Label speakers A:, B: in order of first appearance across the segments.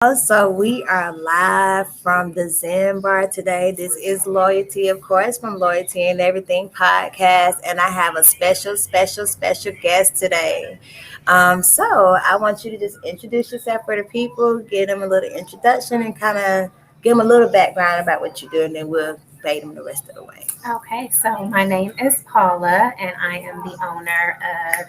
A: So we are live from the Zen Bar today. This is Loyalty, of course, from Loyalty and Everything podcast, and I have a special guest today. So I want you to just introduce yourself for the people, give them a little introduction, and kind of give them a little background about what you do, and then we'll fade them the rest of the way.
B: Okay, so my name is Paula, and I am the owner of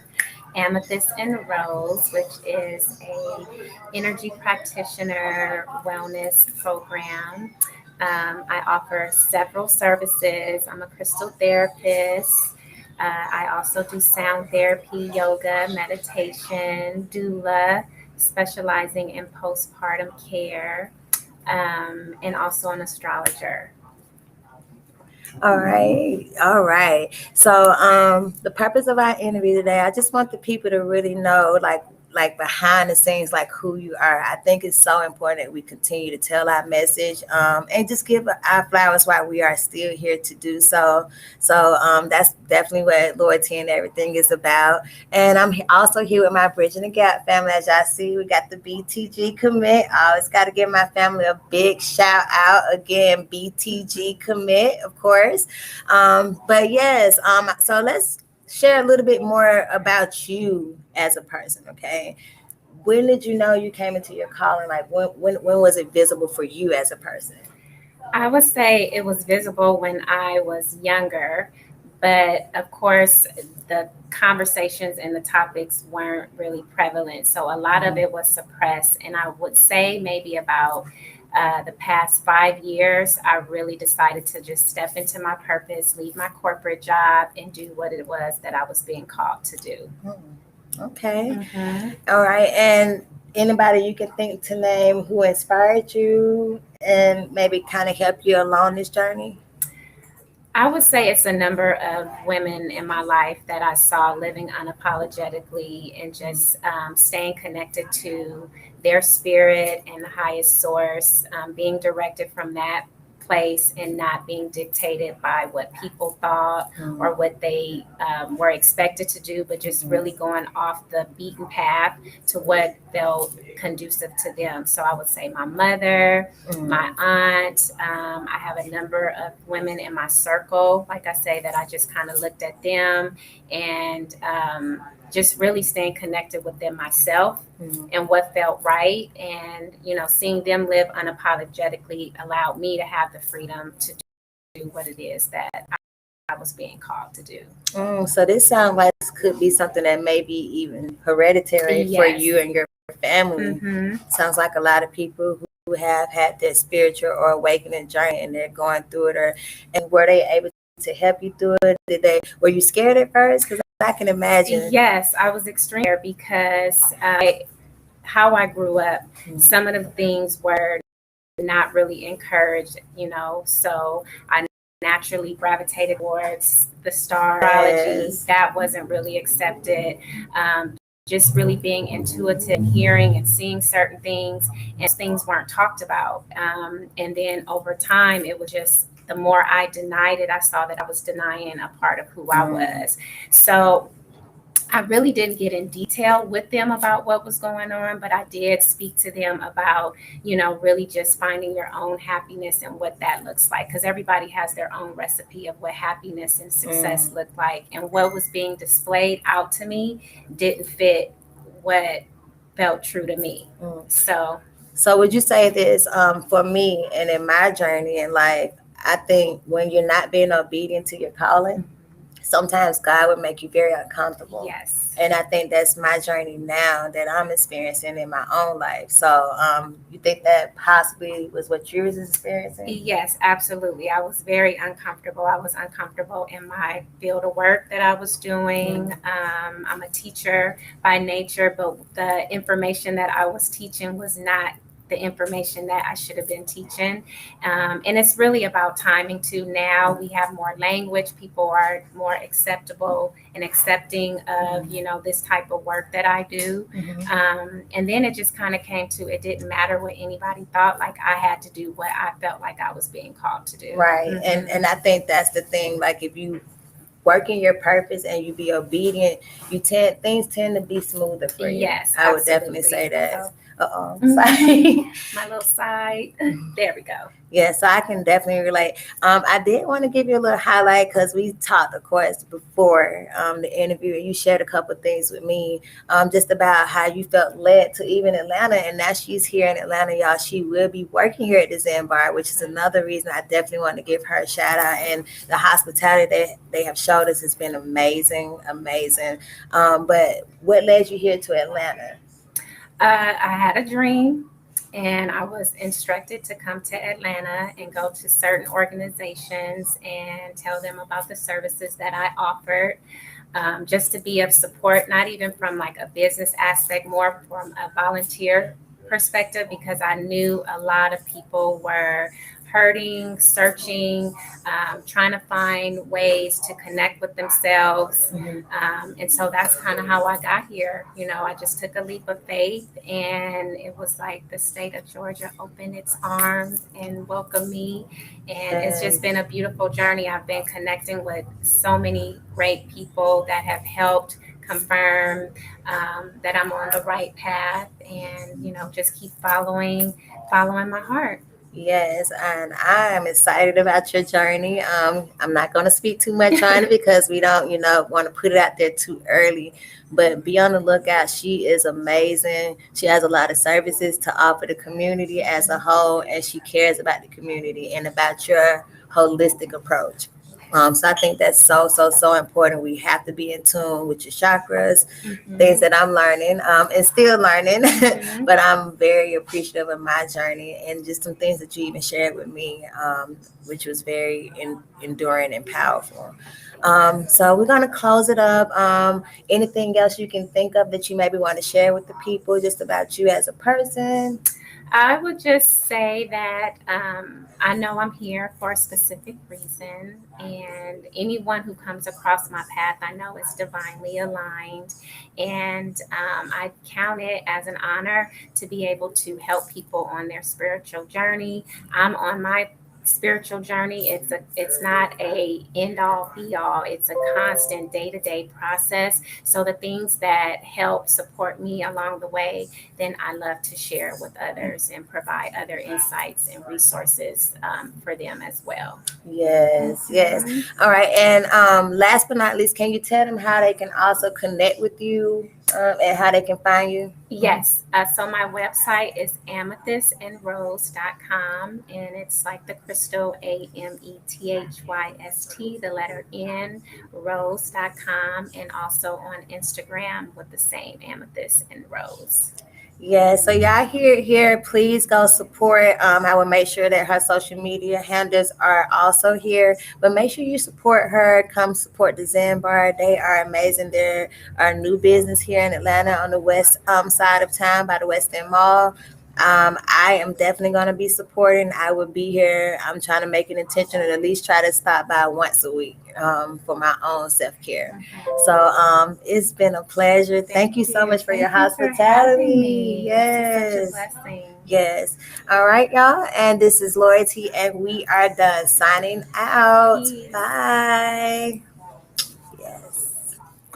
B: Amethyst and Rose, which is a energy practitioner wellness program. I offer several services. I'm a crystal therapist. I also do sound therapy, yoga, meditation, doula, specializing in postpartum care, and also an astrologer.
A: All right. So, the purpose of our interview today, I just want the people to really know, like behind the scenes, like who you are. I think it's so important that we continue to tell our message, and just give our flowers while we are still here to do so. So, that's definitely what loyalty and everything is about. And I'm also here with my Bridging the Gap family. As y'all see, we got the BTG commit. I always got to give my family a big shout out again. BTG commit, of course. But yes, so let's share a little bit more about you as a person. Okay, when did you know you came into your calling? Like when was it visible for you as a person?
B: I would say it was visible when I was younger, but of course, the conversations and the topics weren't really prevalent. So a lot of it was suppressed. And I would say maybe about the past 5 years, I really decided to just step into my purpose, leave my corporate job, and do what it was that I was being called to do.
A: Okay.
B: Mhm.
A: All right. And anybody you can think to name who inspired you and maybe kind of help you along this journey?
B: I would say it's a number of women in my life that I saw living unapologetically and just staying connected to their spirit and the highest source, being directed from that place and not being dictated by what people thought or what they were expected to do, but just really going off the beaten path to what felt conducive to them. So I would say my mother, my aunt. I have a number of women in my circle, like I say, that I just kind of looked at them and just really staying connected with them myself and what felt right. And, seeing them live unapologetically allowed me to have the freedom to do what it is that I was being called to do.
A: So this sounds like this could be something that may be even hereditary for
B: Yes.
A: you and your family.
B: Hmm.
A: Sounds like a lot of people who have had their spiritual or awakening journey and they're going through it, or and were they able to help you through it? Were you scared at first? Because I can imagine.
B: Yes, I was extremely scared because how I grew up, some of the things were not really encouraged, so I naturally gravitated towards the star astrology.
A: Yes.
B: That wasn't really accepted. Just really being intuitive, hearing and seeing certain things, and things weren't talked about. And then over time, it was just the more I denied it, I saw that I was denying a part of who I was. So I really didn't get in detail with them about what was going on, but I did speak to them about, really just finding your own happiness and what that looks like. Because everybody has their own recipe of what happiness and success look like. And what was being displayed out to me didn't fit what felt true to me.
A: So would you say this, for me and in my journey in life, I think when you're not being obedient to your calling, sometimes God would make you very uncomfortable.
B: Yes.
A: And I think that's my journey now that I'm experiencing in my own life. So you think that possibly was what you was experiencing?
B: Yes, absolutely. I was very uncomfortable. I was uncomfortable in my field of work that I was doing. I'm a teacher by nature, but the information that I was teaching was not the information that I should have been teaching. And it's really about timing too. Now we have more language. People are more acceptable and accepting of, this type of work that I do. And then it just kind of came to, it didn't matter what anybody thought, like I had to do what I felt like I was being called to do.
A: Right. And I think that's the thing. Like if you work in your purpose and you be obedient, things tend to be smoother for you.
B: Yes,
A: I would
B: absolutely.
A: definitely say that. Uh-oh,
B: Mhm.
A: sorry.
B: My little side. There we go.
A: Yeah, so I can definitely relate. I did want to give you a little highlight because we talked, of course, before the interview, and you shared a couple of things with me, just about how you felt led to even Atlanta, and now she's here in Atlanta, y'all. She will be working here at the Zen Bar, which is another reason I definitely want to give her a shout out. And the hospitality that they have showed us has been amazing, amazing. But what led you here to Atlanta?
B: I had a dream and I was instructed to come to Atlanta and go to certain organizations and tell them about the services that I offered, just to be of support, not even from like a business aspect, more from a volunteer perspective, because I knew a lot of people were hurting, searching, trying to find ways to connect with themselves.
A: Mhm.
B: And so that's kind of how I got here. You know, I just took a leap of faith, and it was like the state of Georgia opened its arms and welcomed me. And it's just been a beautiful journey. I've been connecting with so many great people that have helped confirm that I'm on the right path, and, you know, just keep following my heart.
A: Yes, and I am excited about your journey. I'm not going to speak too much on it because we don't, want to put it out there too early. But be on the lookout. She is amazing. She has a lot of services to offer the community as a whole, and she cares about the community and about your holistic approach. So I think that's so, so, so important. We have to be in tune with your chakras, things
B: Mhm.
A: that I'm learning and still learning,
B: Mhm.
A: but I'm very appreciative of my journey and just some things that you even shared with me, which was very enduring and powerful. So we're going to close it up. Anything else you can think of that you maybe want to share with the people just about you as a person?
B: I would just say that I know I'm here for a specific reason, and anyone who comes across my path, I know it's divinely aligned. And I count it as an honor to be able to help people on their spiritual journey. I'm on my spiritual journey. It's not a end all be all. It's a constant day-to-day process. So the things that help support me along the way, then I love to share with others and provide other insights and resources for them as well.
A: Yes, yes.
B: Mhm.
A: All right. And last but not least, can you tell them how they can also connect with you and how they can find you?
B: Yes. So my website is amethystandrose.com, and it's like the crystal, AMETHYST, the letter N, rose.com, and also on Instagram with the same amethyst and rose.
A: Yeah, so y'all here, please go support. I will make sure that her social media handles are also here. But make sure you support her. Come support the Zen Bar. They are amazing. They're our new business here in Atlanta on the west side of town by the West End Mall. I am definitely going to be supporting. I will be here. I'm trying to make an intention and at least try to stop by once a week for my own self care. So it's been a pleasure. Thank you
B: Thank
A: so
B: you.
A: much for your
B: Thank you for having
A: hospitality.
B: me. This is such a
A: Yes.
B: blessing.
A: Yes. All right, y'all. And this is Loyalty, and we are done signing out.
B: Peace.
A: Bye.